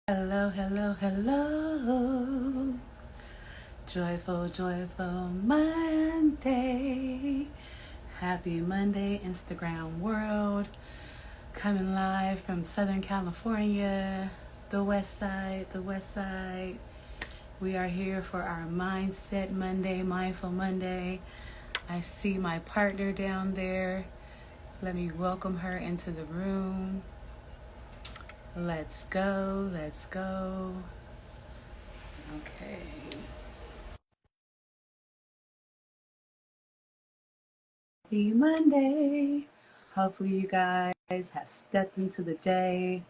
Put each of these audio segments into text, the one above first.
Hello, hello, hello. Joyful, joyful Monday. Happy Monday, Instagram world. Coming live from Southern California, the West Side, the West Side. We are here for our Mindset Monday, Mindful Monday. I see my partner down there. Let me welcome her into the room. Let's go, let's go. Okay. Happy Monday. Hopefully, you guys have stepped into the day,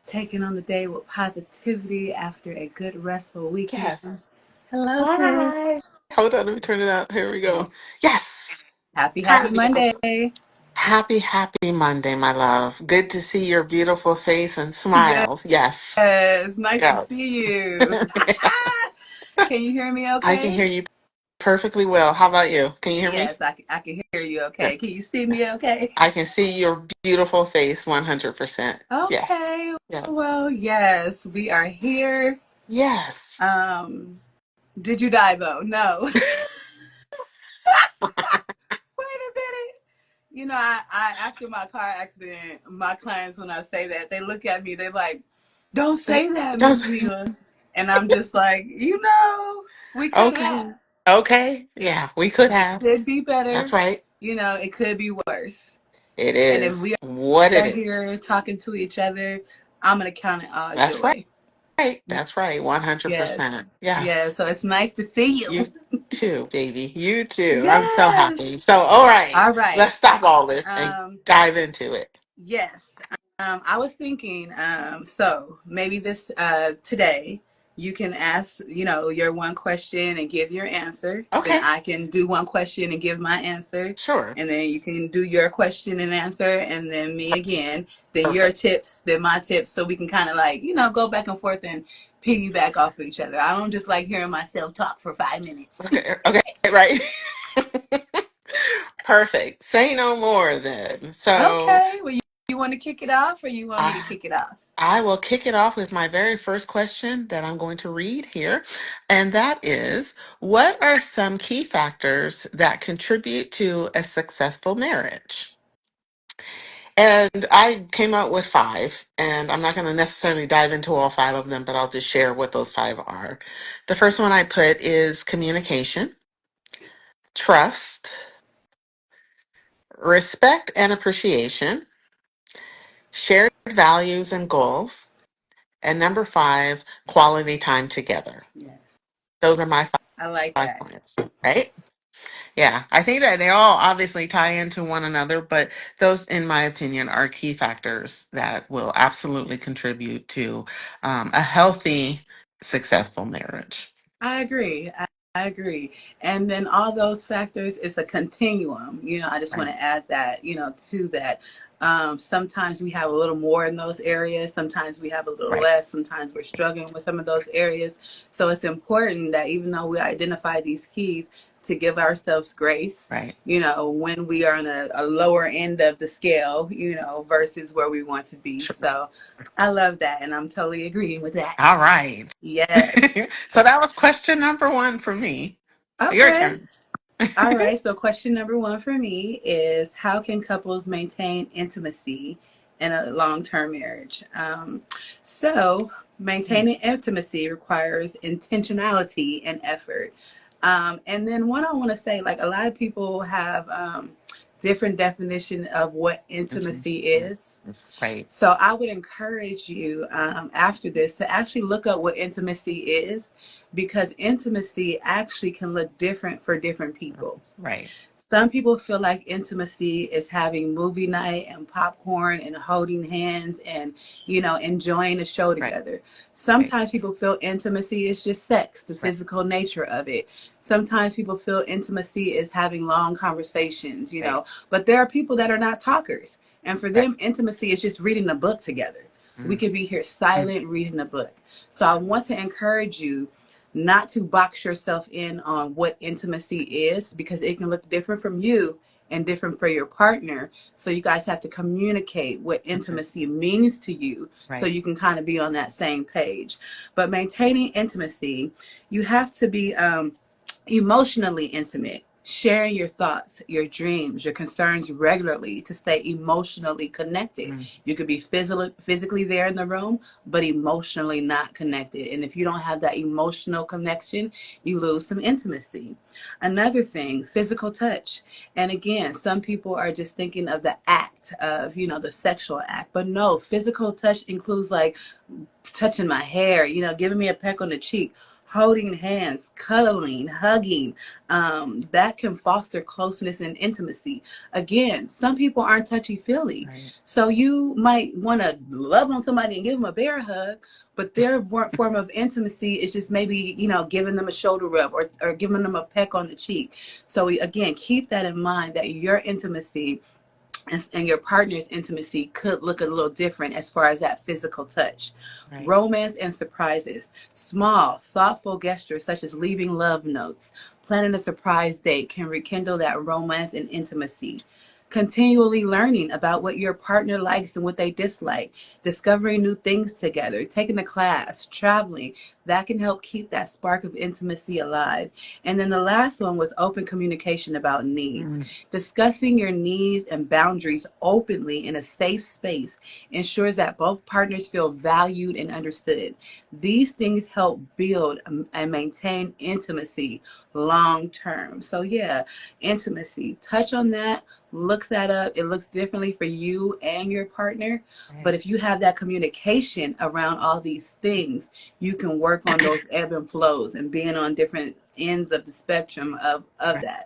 taken on the day with positivity after a good, restful weekend. Yes. Hello, sis. Hi. Hold on, let me turn it out. Here we go. Yes. Happy Happy, Monday. happy Monday, my love. Good to see your beautiful face and Yes, smile. Yes. nice to Yes. see you. Can you hear me I can okay? hear you perfectly well. How about you? Can you hear me? Yes, I can hear you Good. okay. Can you see me okay? I can see your beautiful face 100%. Yes. Okay, Yes. well, yes, we are here. Yes. Um, did you die though? No. Wait a minute. I after my car accident, my clients, when I say that, they look at me, they're like, don't say that, Miss Just, Neva. And I'm just like, we could okay. have. Okay. Yeah, we could It have. could be better. That's right. It could be worse. It And if is we what it are is. here talking to each other, I'm going to count it all That's right. joy. That's right. Yes. 100%. Yeah. Yes. So it's nice to see you. You too, baby. You too. I'm so Yes. happy. So, all right. All right. Let's stop all this and Um, dive into it. Yes. I was thinking, so maybe this today you can ask, your one question and give your answer. Then Okay. I can do one question and give my answer. Sure. And then you can do your question and answer, and then me again. Then your Perfect. tips, then my tips, so we can kind of like, go back and forth and piggyback off of each other. I don't just like hearing myself talk for 5 minutes. Okay. Okay. Right. Perfect. Say no more then. So, Okay. Well, you want to kick it off, or you want me to I kick it off? I will kick it off with my very first question that I'm going to read here. And that is, what are some key factors that contribute to a successful marriage? And I came up with five, and I'm not going to necessarily dive into all five of them, but I'll just share what those five are. The first one I put is communication, trust, respect and appreciation, shared values and goals, and number five, quality time together. Yes. Those are my I like five that. points, right? Yeah, I think that they all obviously tie into one another, but those, in my opinion, are key factors that will absolutely contribute to a healthy, successful marriage. I agree. I agree. And then all those factors is a continuum. I just want Right, to add that, to that. Sometimes we have a little more in those areas. Sometimes we have a little right, less. Sometimes we're struggling with some of those areas. So it's important that even though we identify these keys, to give ourselves grace, right. when we are on a lower end of the scale, versus where we want to be. Sure. So I love that. And I'm totally agreeing with that. All right. Yes. So that was question number one for me. Your Okay. turn. All right. So, question number one for me is, how can couples maintain intimacy in a long term marriage? Maintaining intimacy requires intentionality and effort. And then, one I want to say, like, a lot of people have different definition of what intimacy Intimacy. is. Right, So I would encourage you, after this, to actually look up what intimacy is, because intimacy actually can look different for different people. right, Some people feel like intimacy is having movie night and popcorn and holding hands and, enjoying a show right, together. right, Sometimes people feel intimacy is just sex, the right, physical nature of it. Sometimes people feel intimacy is having long conversations, right, but there are people that are not talkers. And for right. them, intimacy is just reading a book together. We Mm, could be here mm, silent reading a book. So I want to encourage you not to box yourself in on what intimacy is, because it can look different from you and different for your partner. So you guys have to communicate what That's right. intimacy means to you so Right. you can kind of be on that same page. But maintaining intimacy, you have to be emotionally intimate, sharing your thoughts, your dreams, your concerns regularly to stay emotionally connected. Mm, You could be physically there in the room, but emotionally not connected. And if you don't have that emotional connection, you lose some intimacy. Another thing, physical touch. And again, some people are just thinking of the act of, the sexual act. But no, physical touch includes like touching my hair, giving me a peck on the cheek, holding hands, cuddling, hugging. That can foster closeness and intimacy. Again, some people aren't touchy feely. right. So you might want to love on somebody and give them a bear hug, but their form of intimacy is just maybe, giving them a shoulder rub or giving them a peck on the cheek. So again, keep that in mind that your intimacy and your partner's intimacy could look a little different as far as that physical touch. Right. Romance and surprises. Small, thoughtful gestures such as leaving love notes, planning a surprise date can rekindle that romance and intimacy. Continually learning about what your partner likes and what they dislike, discovering new things together, taking a class, traveling, that can help keep that spark of intimacy alive. And then the last one was open communication about needs. Mm, Discussing your needs and boundaries openly in a safe space ensures that both partners feel valued and understood. These things help build and maintain intimacy long term. So, yeah, intimacy. Touch on that, look that up. It looks differently for you and your partner. But right. if you have that communication around all these things, you can work on those ebb and flows and being on different ends of the spectrum of Right. that.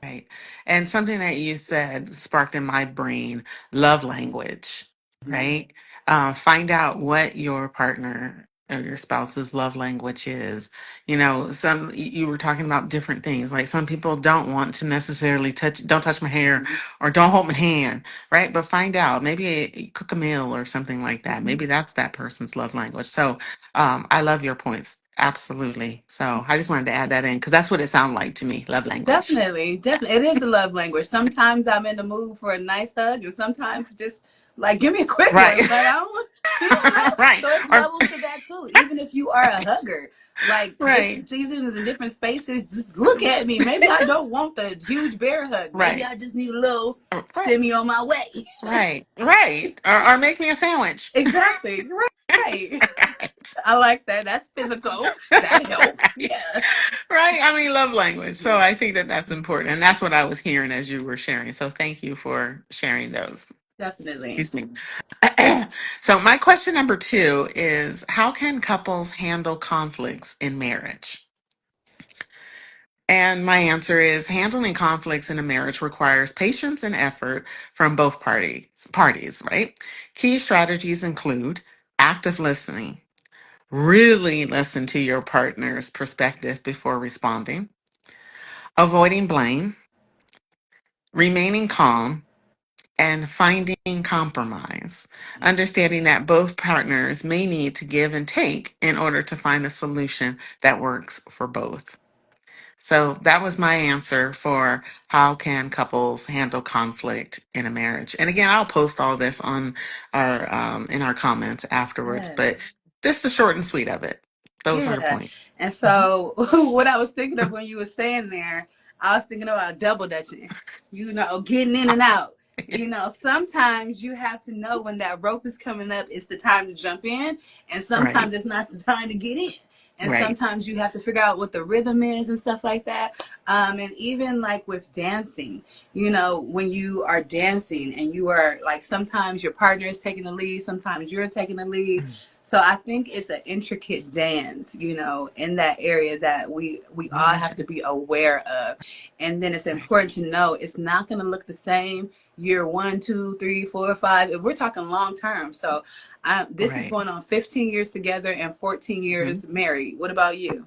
Right. And something that you said sparked in my brain love language, Mhm. right? Find out what your partner or your spouse's love language is. You were talking about different things. Like some people don't want to necessarily don't touch my hair or don't hold my hand, right? But find out. Maybe you cook a meal or something like that. Mhm. Maybe that's that person's love language. So I love your points. Absolutely. So I just wanted to add that in because that's what it sounded like to me, love language. Definitely, definitely. It is the love language. Sometimes I'm in the mood for a nice hug, and sometimes just like give me a quick one. Right. Like I don't, want. Right. So it's Or levels to that too. Even if you are a hugger, like different right. seasons and different spaces, just look at me. Maybe I don't want the huge bear hug. Maybe Right. I just need a little Right. send me on my way. Right. Right. Or make me a sandwich. Exactly. Right. Right. I like that. That's physical. That helps. Yeah. Right. I mean, love language. So I think that that's important. And that's what I was hearing as you were sharing. So thank you for sharing those. Definitely. Excuse me. So my question number two is how can couples handle conflicts in marriage? And my answer is handling conflicts in a marriage requires patience and effort from both parties, right? Key strategies include active listening. Really listen to your partner's perspective before responding. Avoiding blame, remaining calm, and finding compromise. Understanding that both partners may need to give and take in order to find a solution that works for both. So that was my answer for how can couples handle conflict in a marriage. And again, I'll post all this on our in our comments afterwards, Yes. but just the short and sweet of it. Those are the Yeah. points. And Mhm. so what I was thinking of when you were saying there, I was thinking about double dutching, getting in and out. Sometimes you have to know when that rope is coming up, it's the time to jump in, and Right, sometimes it's not the time to get in. And right. sometimes you have to figure out what the rhythm is and stuff like that. And even like with dancing, when you are dancing and you are like, sometimes your partner is taking the lead, sometimes you're taking the lead. Mm, So I think it's an intricate dance, in that area that we all have to mhm. be aware of. And then it's Right, important to know it's not going to look the same year one, two, three, four, five. If we're talking long term. So this is right. going on 15 years together and 14 Mhm. years married. What about you?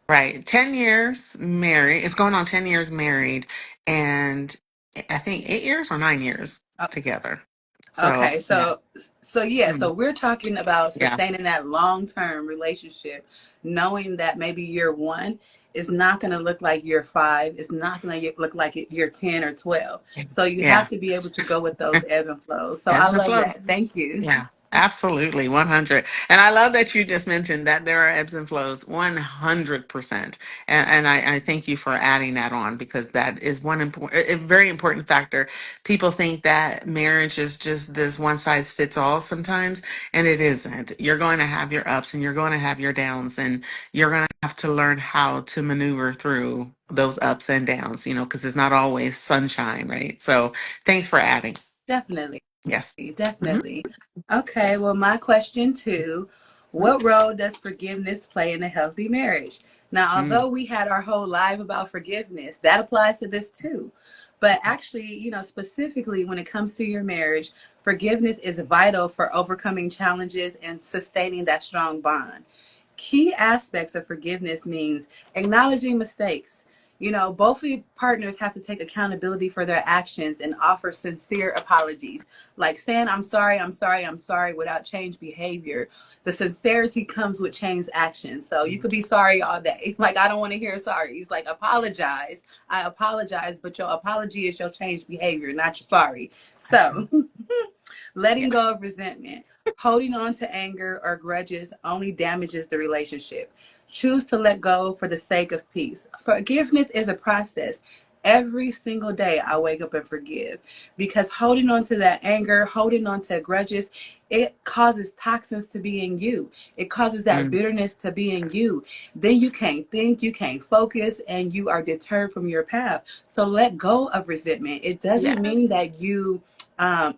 Right. 10 years married. It's going on 10 years married and I think 8 years or 9 years together. So, Okay, yeah. so yeah, so Mm, we're talking about yeah. sustaining that long-term relationship, knowing that maybe year one It's not going to look like year 5. It's not going to look like year 10 or 12. So you Yeah. have to be able to go with those ebb and flows. So I Ebbs and love flows. that. Thank you. Yeah, absolutely. 100. And I love that you just mentioned that there are ebbs and flows. 100%. And I thank you for adding that on, because that is one important, a very important factor. People think that marriage is just this one size fits all sometimes, and it isn't. You're going to have your ups and you're going to have your downs, and you're going to have to learn how to maneuver through those ups and downs, because it's not always sunshine, right? So thanks for adding. Definitely. Yes. Mhm. Definitely. Okay, well, my question too, what role does forgiveness play in a healthy marriage? Now, Mm, although we had our whole live about forgiveness, that applies to this too. But actually, specifically when it comes to your marriage, forgiveness is vital for overcoming challenges and sustaining that strong bond. Key aspects of forgiveness means acknowledging mistakes. Both of your partners have to take accountability for their actions and offer sincere apologies. Like saying, I'm sorry, I'm sorry, I'm sorry without change behavior. The sincerity comes with change action. So you could be sorry all day. Like, I don't want to hear sorry. He's like, apologize. I apologize, but your apology is your change behavior, not your sorry. that's So right. letting Yes. go of resentment. Holding on to anger or grudges only damages the relationship. Choose to let go for the sake of peace. Forgiveness is a process. Every single day I wake up and forgive, because holding on to that anger, holding on to grudges, it causes toxins to be in you. It causes that Mm, bitterness to be in you. Then you can't think, you can't focus, and you are deterred from your path. So let go of resentment. It doesn't yeah. mean that you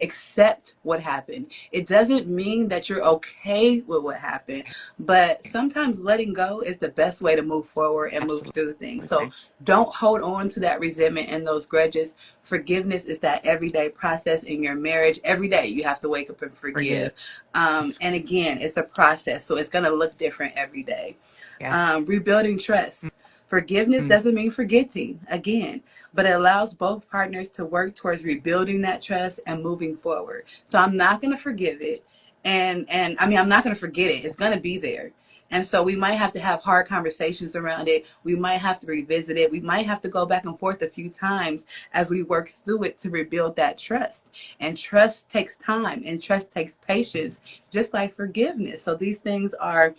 accept what happened. It doesn't mean that you're okay with what happened, but sometimes letting go is the best way to move forward and move through things. So Absolutely. don't hold on to that resentment and those grudges. Forgiveness is that everyday process in your marriage. Every day you have to wake up and Forgive. forgive. And again, it's a process, so it's going to look different every day. Yes. Rebuilding trust. Forgiveness Mm, doesn't mean forgetting, again, but it allows both partners to work towards rebuilding that trust and moving forward. So I'm not going to forgive it. And I mean, I'm not going to forget it. It's going to be there. And so we might have to have hard conversations around it. We might have to revisit it. We might have to go back and forth a few times as we work through it to rebuild that trust. And trust takes time and trust takes patience, just like forgiveness. So these things are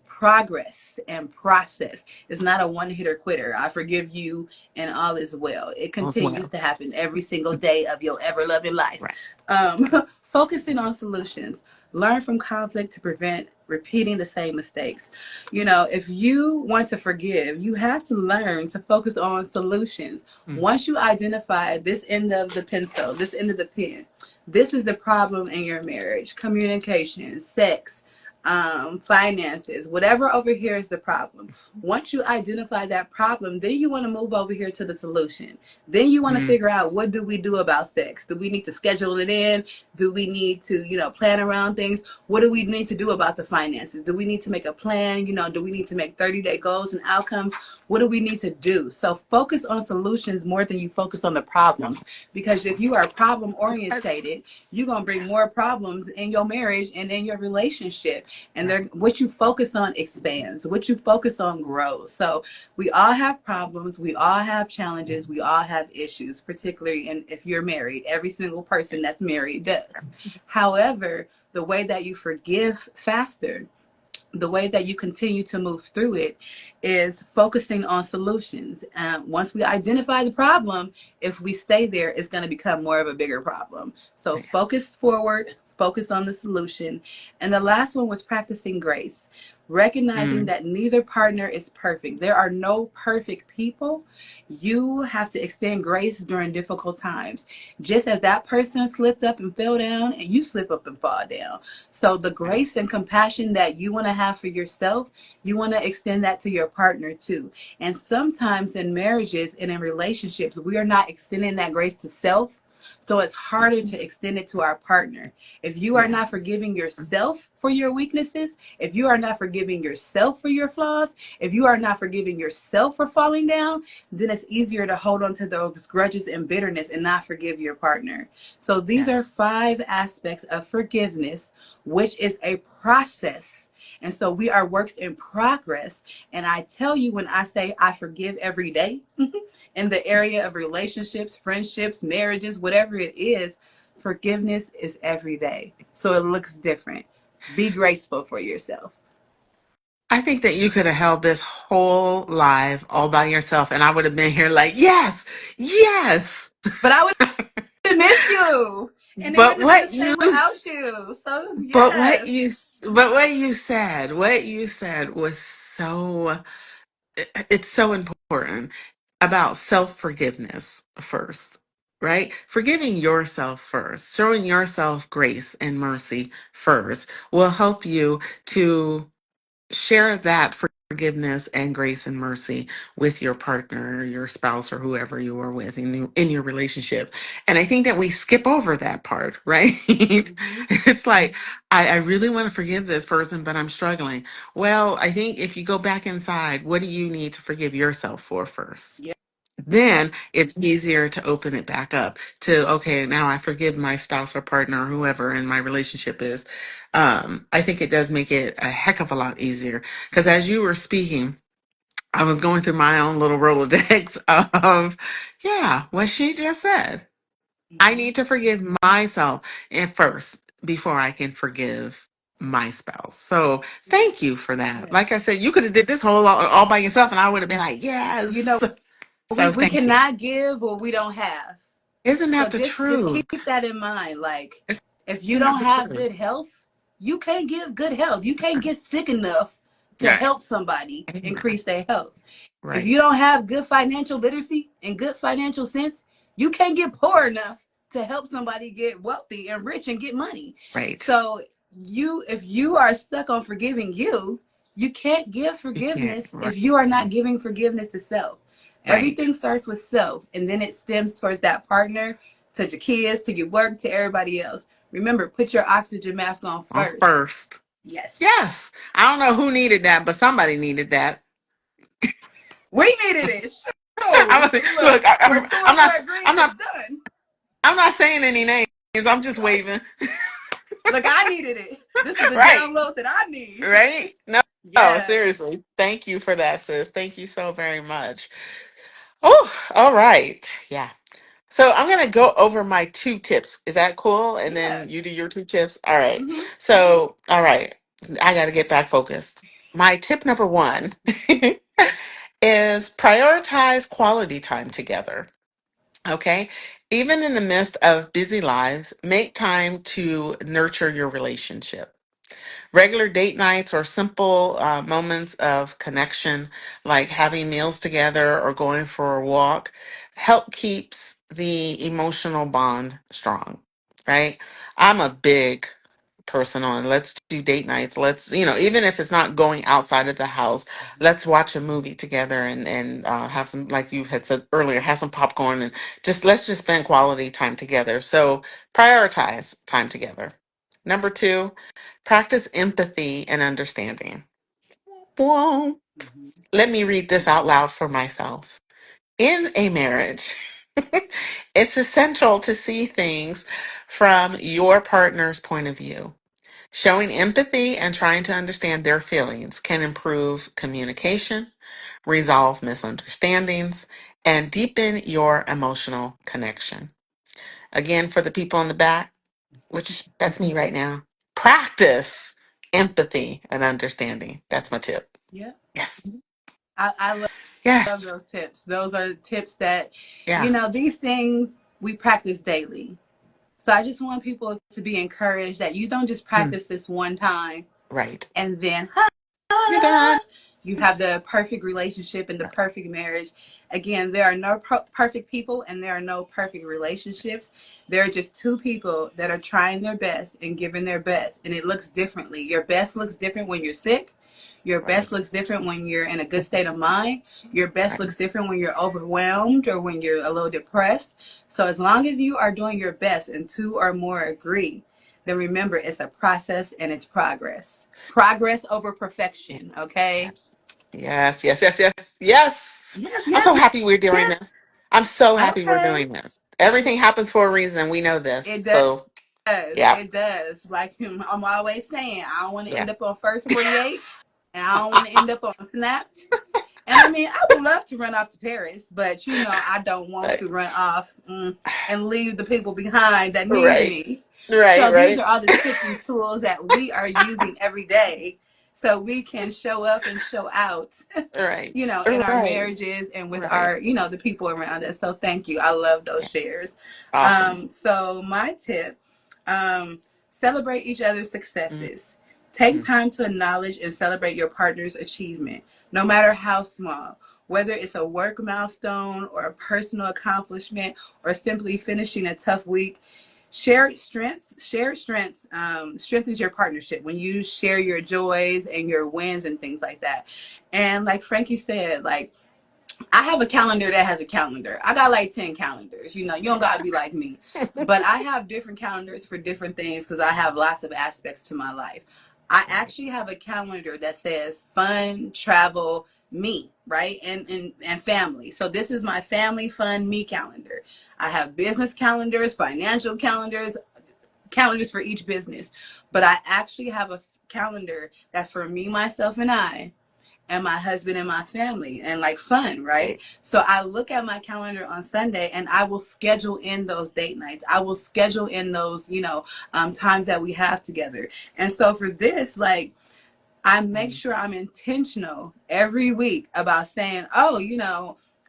progress and process. It's not a one hitter quitter. I forgive you and all is well. It as continues well. to happen every single day of your ever loving life. Right. Focusing on solutions. Learn from conflict to prevent repeating the same mistakes. If you want to forgive, you have to learn to focus on solutions. Mm, Once you identify this end of the pencil, this end of the pen, this is the problem in your marriage: communication, sex, finances, whatever over here is the problem. Once you identify that problem, then you want to move over here to the solution. Then you want to mm, figure out, what do we do about sex? Do we need to schedule it in? Do we need to, plan around things? What do we need to do about the finances? Do we need to make a plan? Do we need to make 30-day goals and outcomes? What do we need to do? So focus on solutions more than you focus on the problems. Because if you are problem yes. orientated, you're going to bring Yes. more problems in your marriage and in your relationship. And Right. what you focus on expands, what you focus on grows. So we all have problems, we all have challenges, we all have issues, particularly if you're married. Every single person that's married does. However, the way that you forgive faster, the way that you continue to move through it, is focusing on solutions. Once we identify the problem, if we stay there, it's going to become more of a bigger problem. So Yeah. focus forward, focus on the solution. And the last one was practicing grace, recognizing Mm, that neither partner is perfect. There are no perfect people. You have to extend grace during difficult times. Just as that person slipped up and fell down, and you slip up and fall down. So the right. grace and compassion that you want to have for yourself, you want to extend that to your partner too. And sometimes in marriages and in relationships, we are not extending that grace to self. So it's harder to extend it to our partner. If you are not Yes. forgiving yourself for your weaknesses, if you are not forgiving yourself for your flaws, if you are not forgiving yourself for falling down, then it's easier to hold on to those grudges and bitterness and not forgive your partner. So these are Yes. 5 aspects of forgiveness, which is a process. And so we are works in progress. And I tell you, when I say I forgive every day in the area of relationships, friendships, marriages, whatever it is, forgiveness is every day. So it looks different. Be graceful for yourself. I think that you could have held this whole live all by yourself, and I would have been here like, yes, yes. But I would have missed you. And it But wouldn't have been the what same you without you. So, but what yes. you but what you said was so it's so important about self-forgiveness first, right? Forgiving yourself first, showing yourself grace and mercy first will help you to share that forgiveness and grace and mercy with your partner, your spouse, or whoever you are with in your relationship. And I think that we skip over that part, right? Mm-hmm. It's like, I really want to forgive this person, but I'm struggling. Well, I think if you go back inside, what do you need to forgive yourself for first? Yeah. Then it's easier to open it back up to, okay, now I forgive my spouse or partner or whoever in my relationship is. I think it does make it a heck of a lot easier because as you were speaking, I was going through my own little Rolodex of, yeah, what she just said. I Mm-hmm. need to forgive myself at first before I can forgive my spouse. So thank you for that. Yeah. Like I said, you could have did this whole all by yourself and I would have been like, You yes. know, So we thank you. cannot give what we don't have. Isn't So that the just truth? keep that in mind. Like, if you Isn't that don't the have truth? good health, you can't give good health. You can't get sick enough to Right. help somebody Amen. increase their health. If you Right. don't have good financial literacy and good financial sense, you can't get poor enough to help somebody get wealthy and rich and get money. Right. So if you are stuck on forgiving you, you can't give You can't. forgiveness Right. if you are not giving forgiveness to self. Right. Everything starts with self, and then it stems towards that partner, to your kids, to your work, to everybody else. Remember, put your oxygen mask on On first. first. Yes. Yes. I don't know who needed that, but somebody needed that. We needed it. Sure. I'm, look, Look, where two or I'm more not. agree, I'm it's not. done. I'm not saying any names. I'm just waving. Look, I needed it. This is the Right. download that I need. Right. No. Oh, Yes. seriously. Thank you for that, sis. Thank you so very much. Oh, all right. Yeah. So I'm going to go over my two tips. Is that cool? And Yeah. then you do your two tips. All right. Mm-hmm. So, all right. I got to get back focused. My tip number one is prioritize quality time together. Okay. Even in the midst of busy lives, make time to nurture your relationship. Regular date nights or simple moments of connection, like having meals together or going for a walk, help keeps the emotional bond strong, right? I'm a big person on let's do date nights. Let's, even if it's not going outside of the house, let's watch a movie together and have some, like you had said earlier, have some popcorn and let's just spend quality time together. So prioritize time together. Number two, practice empathy and understanding. Whoa. Mm-hmm. Let me read this out loud for myself. In a marriage, it's essential to see things from your partner's point of view. Showing empathy and trying to understand their feelings can improve communication, resolve misunderstandings, and deepen your emotional connection. Again, for the people in the back, which that's me right now, practice empathy and understanding. That's my tip. Yeah. Yes. I love Yes. those tips. Those are tips that, Yeah. these things we practice daily. So I just want people to be encouraged that you don't just Mm, practice this one time right. and then You're done. you have the perfect relationship and the perfect marriage. Again, there are no perfect people and there are no perfect relationships. There are just two people that are trying their best and giving their best, and it looks differently. Your best looks different when you're sick. Your Right. best looks different when you're in a good state of mind. Your best Right. looks different when you're overwhelmed or when you're a little depressed. So as long as you are doing your best and two or more agree, then remember it's a process and it's progress. Progress over Yeah. perfection, okay? Yes. Yes. Yes. Yes. Yes. Yes. Yes, I'm yes, so happy we're doing yes. this. I'm so happy we're Okay. doing this. Everything happens for a reason. We know this. It does. So does. Yeah. It does. Like I'm always saying, I don't want to Yeah. end up on First 48, and I don't want to end up on Snapped. And I mean, I would love to run off to Paris, but I don't want Right. to run off and leave the people behind that need Right. me. Right. So these Right. are all the tips and tools that we are using every day so we can show up and show out, Right. in our Right. marriages and with Right. our, the people around us. So thank you. I love those Yes. shares. Awesome. So my tip, celebrate each other's Mm, successes. Take mm, time to acknowledge and celebrate your partner's achievement, no matter how small. Whether it's a work milestone or a personal accomplishment or simply finishing a tough week, shared strengths strengthens your partnership when you share your joys and your wins and things like that. And like Frankie said, like I have a calendar that has a calendar. I got like 10 calendars. You don't got to be like me. But I have different calendars for different things because I have lots of aspects to my life. I right. actually have a calendar that says fun, travel, me, right? And family. So this is my family, fun, me calendar. I have business calendars, financial calendars for each business. But I actually have a calendar that's for me, myself, and my husband and my family and like fun, right? Right. So I look at my calendar on Sunday and I will schedule in those date nights. I will schedule in those, times that we have together. And so for this, like, I make Mm, sure I'm intentional every week about saying, oh,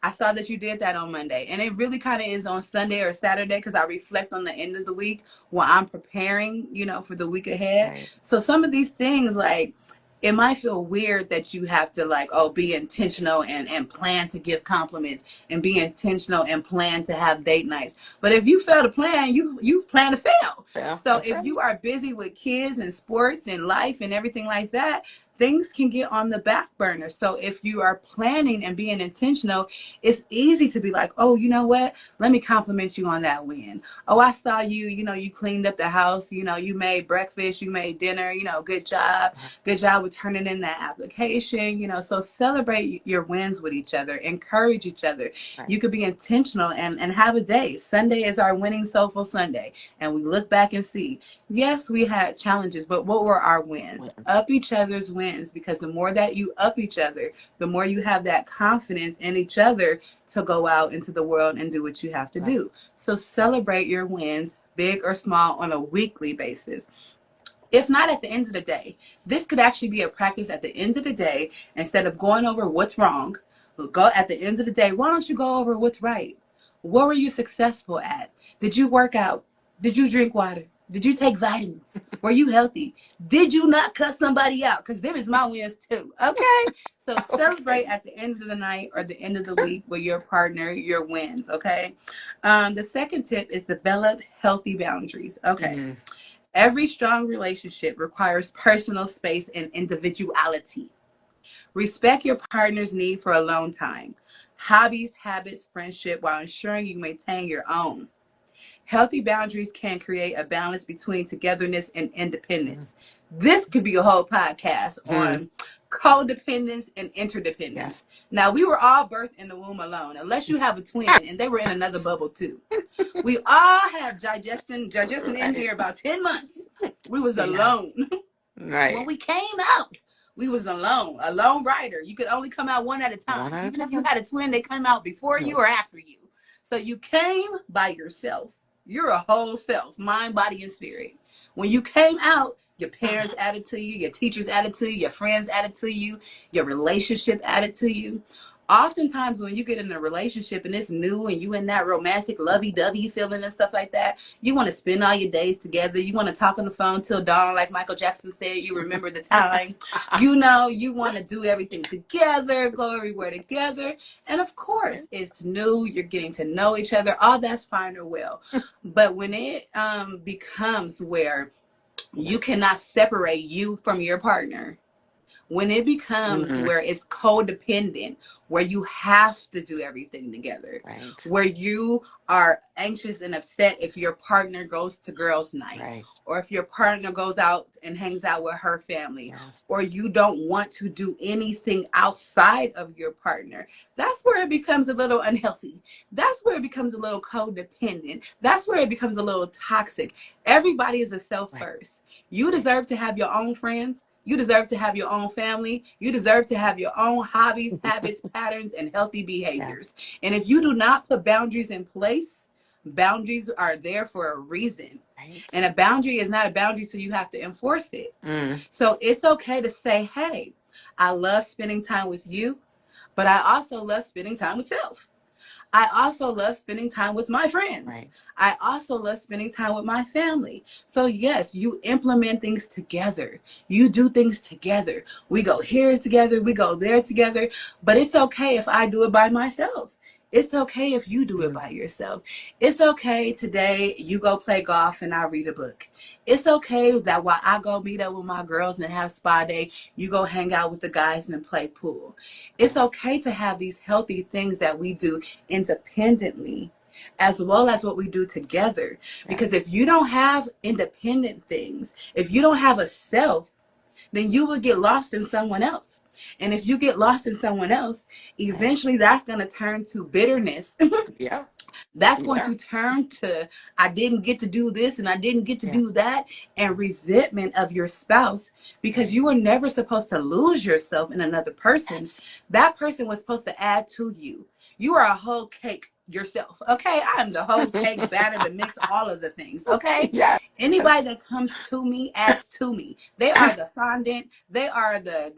I saw that you did that on Monday. And it really kind of is on Sunday or Saturday because I reflect on the end of the week while I'm preparing, for the week ahead. right. So some of these things, like, it might feel weird that you have to like, oh, be intentional and plan to give compliments and be intentional and plan to have date nights. But if you fail to plan, you plan to fail. Yeah. So That's if right. you are busy with kids and sports and life and everything like that, things can get on the back burner. So if you are planning and being intentional, it's easy to be like, oh, you know what? Let me compliment you on that win. Oh, I saw you, you cleaned up the house, you made breakfast, you made dinner, good job. Good job with turning in that application, so celebrate your wins with each other, encourage each other. Right. You could be intentional and have a day. Sunday is our winning soulful Sunday. And we look back and see, yes, we had challenges, but what were our wins? Wins. Up each other's wins, because the more that you up each other, the more you have that confidence in each other to go out into the world and do what you have to Right. do. So celebrate your wins, big or small, on a weekly basis. If not at the end of the day, this could actually be a practice at the end of the day. Instead of going over what's wrong, go at the end of the day. Why don't you go over what's right? What were you successful at? Did you work out? Did you drink water? Did you take vitamins? Were you healthy? Did you not cut somebody out? Because them is my wins too. Okay. So celebrate Okay. at the end of the night or the end of the week with your partner, your wins. Okay. The second tip is develop healthy boundaries. Okay. Mm, Every strong relationship requires personal space and individuality. Respect your partner's need for alone time, hobbies, habits, friendship, while ensuring you maintain your own. Healthy boundaries can create a balance between togetherness and mm, independence. This could be a whole podcast mm. on codependence and interdependence. Yes. Now, we were all birthed in the womb alone, unless you have a twin and they were in another bubble too. We all had digestion in Right. here about 10 months. We was alone. Yes. When Right. we came out, we was alone, a lone rider. You could only come out one at a One time. at Even a if you time. had a twin, they come out before Right. you or after you. So you came by yourself. You're a whole self, mind, body, and spirit. When you came out, your parents added to you, your teachers added to you, your friends added to you, your relationship added to you. Oftentimes when you get in a relationship and it's new and you in that romantic lovey-dovey feeling and stuff like that, you want to spend all your days together. You want to talk on the phone till dawn, like Michael Jackson said. You remember the time. You want to do everything together, go everywhere together. And of course, it's new. You're getting to know each other. All that's fine or well. But when it becomes where you cannot separate you from your partner, When it becomes Mm-hmm. where it's codependent, where you have to do everything together, Right. where you are anxious and upset if your partner goes to girls' night, Right. or if your partner goes out and hangs out with her family, Yes. or you don't want to do anything outside of your partner, that's where it becomes a little unhealthy. That's where it becomes a little codependent. That's where it becomes a little toxic. Everybody is a self Right. first. You Right. deserve to have your own friends. You deserve to have your own family. You deserve to have your own hobbies, habits, patterns, and healthy Yes. behaviors. And if you do not put boundaries in place, boundaries are there for a reason. Right. And a boundary is not a boundary till you have to enforce it. Mm. So it's okay to say, hey, I love spending time with you, but I also love spending time with self. I also love spending time with my friends. Right. I also love spending time with my family. So, yes, you implement things together. You do things together. We go here together, we go there together. But it's okay if I do it by myself. It's okay if you do it Mm. by yourself. It's okay today you go play golf and I read a book. It's okay that while I go meet up with my girls and have spa day, you go hang out with the guys and play pool. It's Right. okay to have these healthy things that we do independently as well as what we do together. Because Yes. if you don't have independent things, if you don't have a self, then you will get lost in someone else. And if you get lost in someone else, Right. eventually that's going to turn to bitterness. Yeah. That's going Yeah. to turn to, I didn't get to do this and I didn't get to Yeah. do that, and Yes. resentment of your spouse, because Right. you were never supposed to lose yourself in another person. Yes. That person was supposed to add to you. You are a whole cake yourself. Okay. I am Yes. the whole cake batter to mix all of the things. Okay. Yes. Anybody that comes to me adds to me. They are the fondant. They are the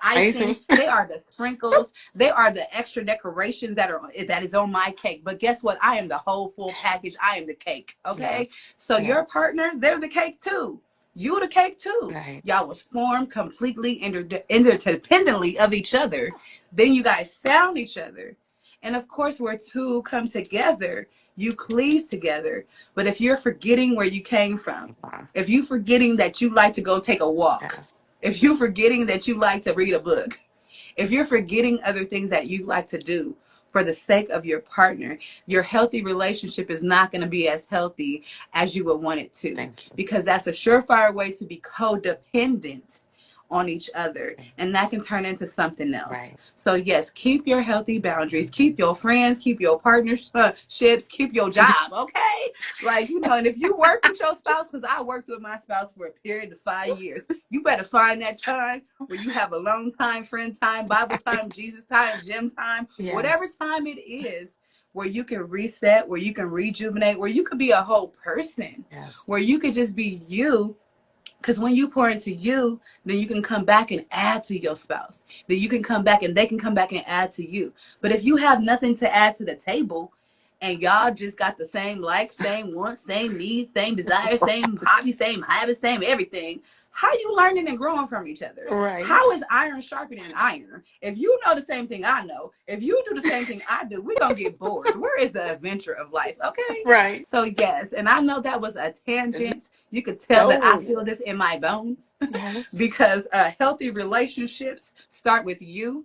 icing. Icing. They are the sprinkles. They are the extra decorations that is on my cake. But guess what? I am the whole full package. I am the cake. Okay. Yes. So your Yes. partner, they're the cake too. You the cake too. Right. Y'all was formed completely interdependently of each other. Then you guys found each other. And of course, where two come together, you cleave together. But if you're forgetting where you came from, Wow. if you forgetting that you like to go take a walk, Yes. if you forgetting that you like to read a book, if you're forgetting other things that you like to do for the sake of your partner, your healthy relationship is not going to be as healthy as you would want it to, Thank you. because that's a surefire way to be codependent on each other, Right. and that can turn into something else. Right. So yes, keep your healthy boundaries, keep your friends, keep your partnerships, keep your job. Okay, like, and if you work with your spouse, because I worked with my spouse for a period of 5 years, you better find that time where you have alone time, friend time, Bible time, Right. Jesus time, gym time, whatever Yes. time it is, where you can reset, where you can rejuvenate, where you could be a whole person, Yes. where you could just be you. Because when you pour into you, then you can come back and add to your spouse. Then you can come back and they can come back and add to you. But if you have nothing to add to the table, and y'all just got the same likes, same wants, same needs, same desires, same hobby, same habits, same everything, how you learning and growing from each other? How Right. is iron sharpening iron? If you know the same thing I know, if you do the same thing I do, we're going to get bored. Where is the adventure of life? Okay. Right. So, yes, and I know that was a tangent. You could tell that I No. feel this in my bones Yes. because healthy relationships start with you.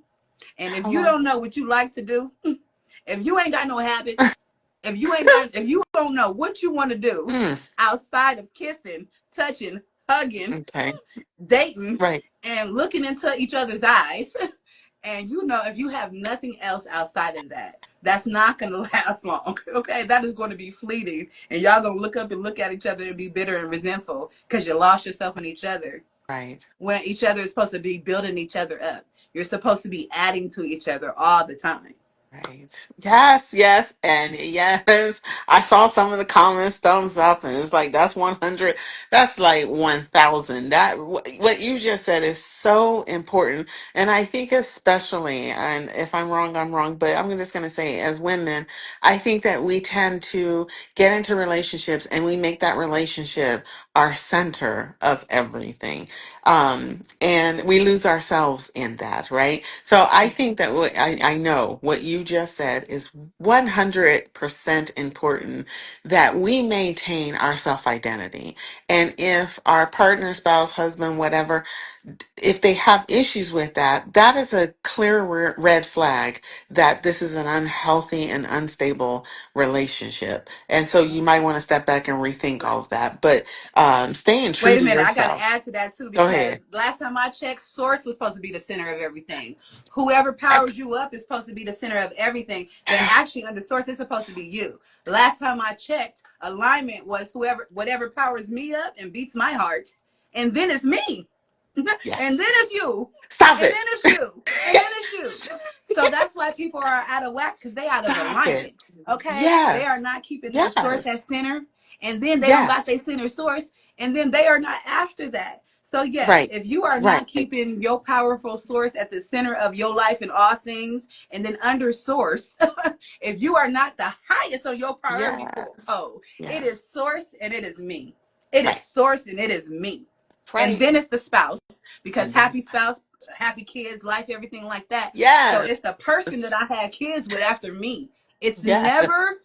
And if I you love don't know what you like to do, if you ain't got no habits, if you don't know what you want to do Mm. outside of kissing, touching, hugging, Okay. dating, Right. and looking into each other's eyes, and if you have nothing else outside of that, that's not going to last long. Okay, that is going to be fleeting, and y'all going to look up and look at each other and be bitter and resentful because you lost yourself in each other, Right. when each other is supposed to be building each other up. You're supposed to be adding to each other all the time. Right. Yes, yes, and yes. I saw some of the comments, thumbs up, and it's like that's 100. That's like 1,000. That what you just said is so important, and I think especially, and if I'm wrong, I'm wrong. But I'm just gonna say, as women, I think that we tend to get into relationships and we make that relationship are center of everything. And we lose ourselves in that, right? So I think that I know what you just said is 100% important, that we maintain our self identity. And if our partner, spouse, husband, whatever, if they have issues with that, that is a clear red flag that this is an unhealthy and unstable relationship. And so you might want to step back and rethink all of that. But staying true Wait a to minute, I gotta yourself. add to that too, Go because ahead. last time I checked, source was supposed to be the center of everything. Whoever powers you up is supposed to be the center of everything, but actually under source it's supposed to be you. Last time I checked, alignment was whatever powers me up and beats my heart, and then it's me. And Yes. then it's you, Stop and it. then it's you, and then it's you. So that's why people are out of whack, because they out of Stop it. alignment. Okay, they are Yes. not keeping their source at Yes. center, and then they don't got Yes. their center source, and then they are not after that. So yes, Right. if you are not Right. keeping your powerful source at the center of your life and all things, and then under source, if you are not the highest on your priority Yes. pole, it is Yes. source and it is me. It is Right. source and it is me. And Right. then it's the spouse, because And then happy spouse, happy kids, life, everything like that. So yes. it's the person that I had kids with after me. It's never Yes.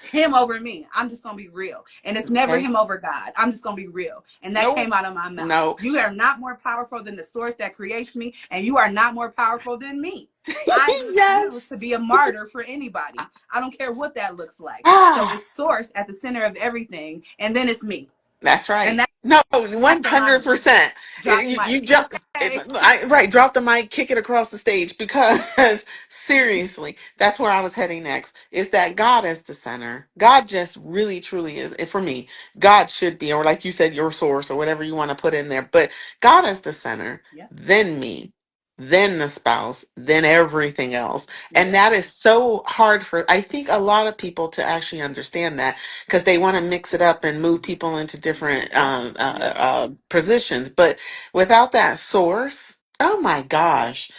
him over me. I'm just gonna be real. And it's never Okay. him over God. I'm just gonna be real. And that Nope. came out of my mouth. No. You are not more powerful than the source that creates me, and you are not more powerful than me. I refuse to Yes. be a martyr for anybody. I don't care what that looks like. So Ah, it's source at the center of everything, and then it's me. that's And right. No, that's alignment. 100%. Drop the You mic. jump, Okay. right, drop the mic, kick it across the stage, because seriously, that's where I was heading next. Is that God is the center. God just really, truly is. And for me, God should be, or like you said, your source, or whatever you want to put in there. But God is the center, Yep. then me, then the spouse, then everything else. And Yep. that is so hard for, I think, a lot of people to actually understand that, because they want to mix it up and move people into different Yep. Yep. positions. But without that source, oh my gosh.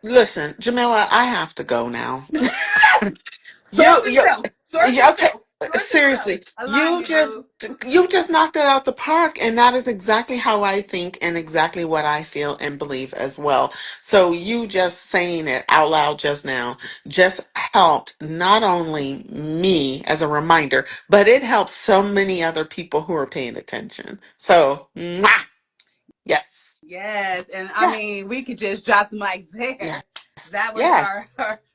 Listen, Jamila, I have to go now. Source you, you, yourself. Source okay. yourself. Source yourself. Seriously, Alignment, boo. you just knocked it out the park, and that is exactly how I think and exactly what I feel and believe as well. So you just saying it out loud just now just helped not only me as a reminder, but it helps so many other people who are paying attention. So, mwah! Yes, Yes. And I mean, yes, we could just drop the mic there. yes, That was yes,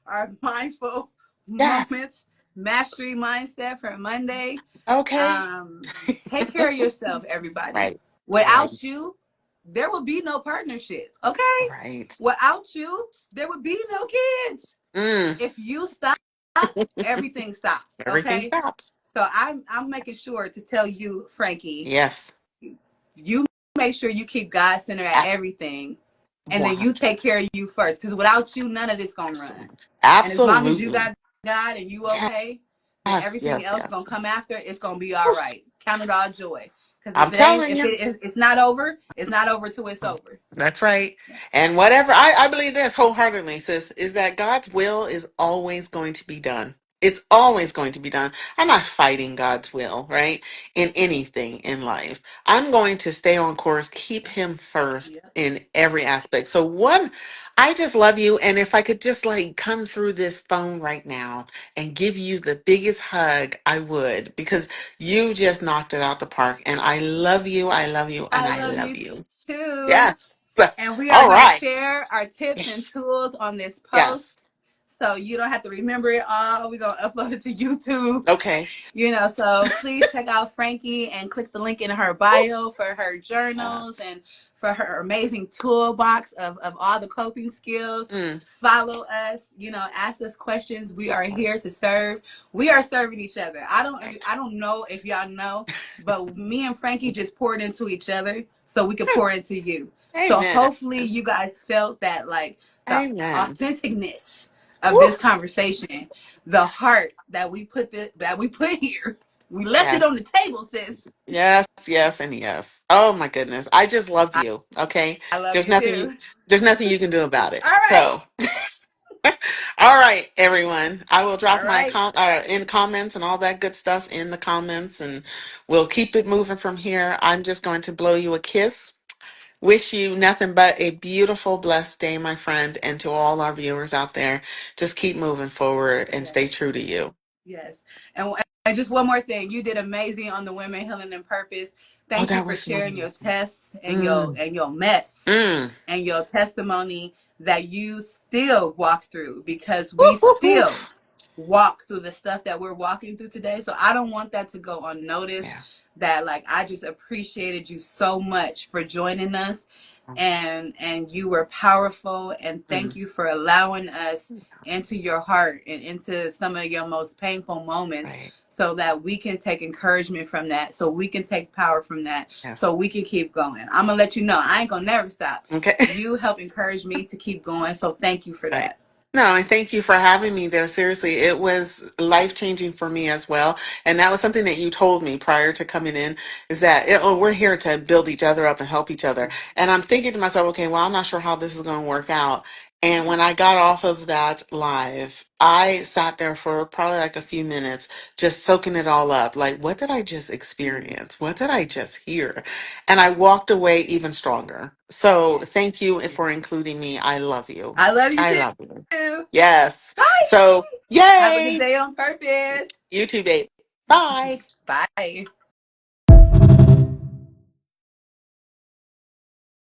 our mindful yes. moments mastery mindset for Monday. Okay. Take care of yourself, everybody. Right, Without right, you, there would be no partnership. Okay? right. Without you, there would be no kids. Mm, If you stop, everything stops. everything Okay? stops. So I'm making sure to tell you, Frankie, Yes. you make sure you keep God center at everything, and then you 100. take care of you first. Because without you, none of this gonna run. And as long as you Absolutely. got God and you Yes, okay, then everything yes, else yes, gonna come yes. after. It's gonna be all Whew. right. Count it all joy. Because I'm telling if you. it's not over, it's not over till it's over. That's right. Yeah. And whatever, I believe this wholeheartedly, sis, is that God's will is always going to be done. It's always going to be done. I'm not fighting God's will, right? In anything in life. I'm going to stay on course, keep Him first Yeah. in every aspect. So, one, I just love you. And if I could just like come through this phone right now and give you the biggest hug, I would, because you just knocked it out the park. And I love you. I love you. And I I love love you you. too. Yes. And we are All going to right. share our tips and Yes. tools on this Yes. post. So you don't have to remember it all. We're going to upload it to YouTube. Okay. So please check out Frankie and click the link in her Woo. bio for her journals Yes. and for her amazing toolbox of all the coping skills. Mm. Follow us, ask us questions. We are here Yes. to serve. We are serving each other. Right. I don't know if y'all know, but me and Frankie just poured into each other so we could pour into you. So Amen. hopefully you guys felt that, like, the Amen. authenticness of Woo. this conversation, the Yes. heart that we put here. We left it on Yes. the table, sis. Yes. Yes. And yes. Oh my goodness. I just love I, you. Okay. I love There's you nothing you too. there's nothing you can do about it. All right. So All right, everyone. I will drop All my right. in comments and all that good stuff in the comments, and we'll keep it moving from here. I'm just going to blow you a kiss. Wish you nothing but a beautiful, blessed day, my friend, and to all our viewers out there, just keep moving forward and Yes. stay true to you. Yes. And just one more thing. You did amazing on the Women Healing and Purpose. Oh, Thank you that for was sharing your amazing. tests and Mm, your mess mm. and your testimony that you still walk through, because Woo, we woo, woo. still walk through the stuff that we're walking through today. So I don't want that to go unnoticed. Yeah. That, like, I just appreciated you so much for joining us, and you were powerful, and thank Mm, you for allowing us into your heart and into some of your most painful moments, right. so that we can take encouragement from that, so we can take power from that, Yes. so we can keep going. I'm gonna let you know I ain't gonna never stop. Okay. You help encourage me to keep going, so thank you for Right. that. No, and thank you for having me there. Seriously, it was life changing for me as well. And that was something that you told me prior to coming in is that oh, we're here to build each other up and help each other. And I'm thinking to myself, okay, well, I'm not sure how this is going to work out. And when I got off of that live, I sat there for probably like a few minutes, just soaking it all up. Like, what did I just experience? What did I just hear? And I walked away even stronger. So Yeah. thank you for including me. I love you. I love you I too. love you. Yes. Bye. So, Have a good yay. day on purpose. You too, babe. Bye. Bye.